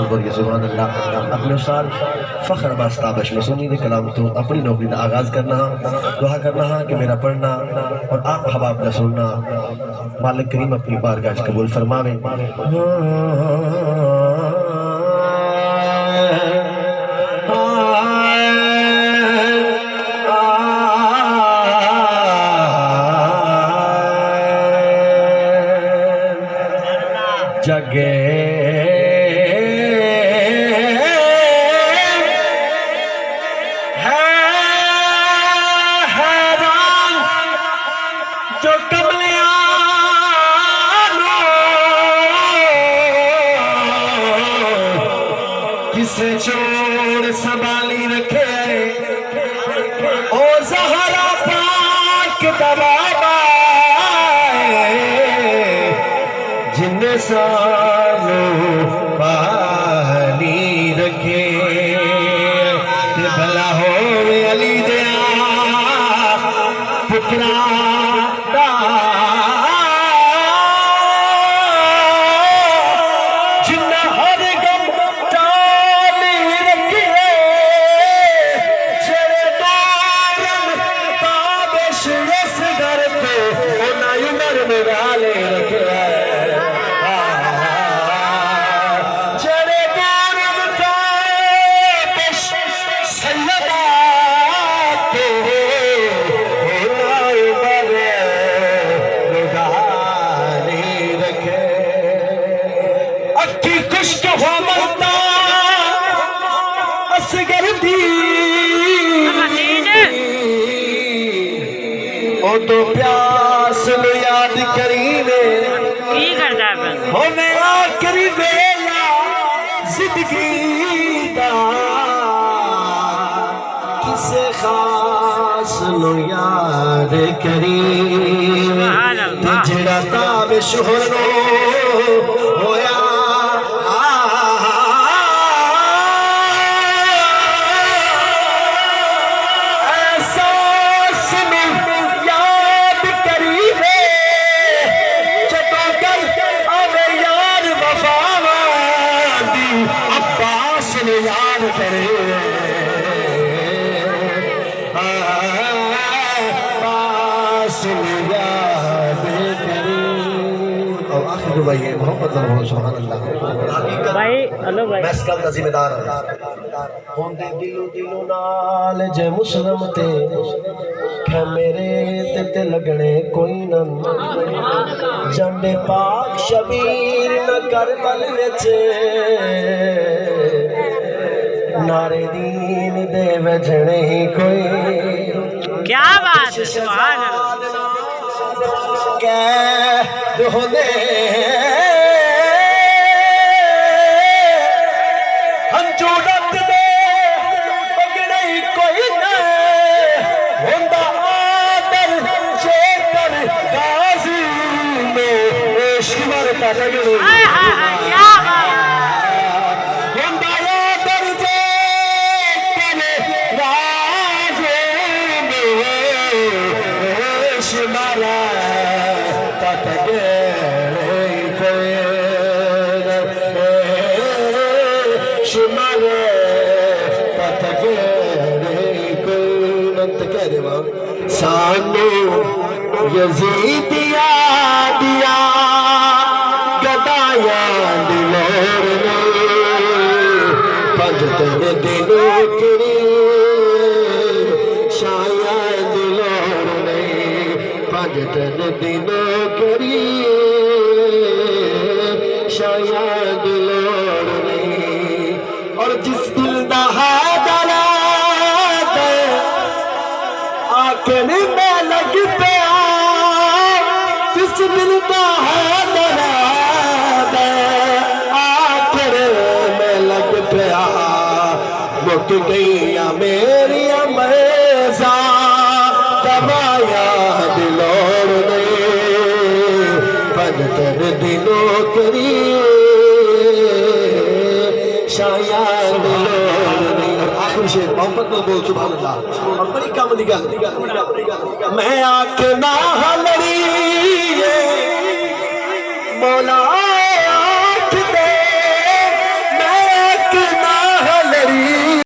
بولیے سبحان اللہ۔ اپنے استاد فخر باستابش میں سنی دے کلام تو اپنی نوکری دا آغاز کرنا، دعا کرنا کہ میرا پڑھنا اور آپ حباب دا سننا مالک کریم اپنی بارگاہ قبول فرماوے۔ جگے جو کملیاں کسے چھوڑ سنبھالی رکھے او زہرا پاک دبابا جن سالوں پالی رکھے کہ بھلا ہوئے علی دیا پترا او تو پیاس لو یاد کریوے ہمیں آخری ویلا زندگی دا کسے خاص لو یاد کریوے جڑا تاب شہر ہویا یاد کرے باس یاد کرے اور آخر جو بھائی ہے محمد اللہ سبحان اللہ بھائی ہلو بھائی میں اس کام کا ذمہ دار ہوں دے دلو نال جے مسلم تے کہ میرے تے لگنے کوئی نہ جنڈے پاک شبیر نہ کربل وچ نعرے دین دے وجھنے ہی کوئی کیا بات ہے سبحان اللہ کہہ ہونے ہنجوڑت دے بگڑی کوئی نہ ہوندہ آدر چیکر غازی میں شمر تا لگڑی کیا بات سانو یزید دیا گدایا دلور نے پجتن دلوں کری شاید دلور نے پجتن دلوں کری شاید دلور نے اور جس دل دا میں لگ پیا جس دل کا ہے دراد آخر میں لگ پیا مک گئی میری امیزا دبایا دلوڑ نے پجتر دلوں کری شاید دلوڑ نے آخر شیر محمد میں بول سبحان اللہ اور بڑی کام نگل میں آنکھ نہ لڑی مولا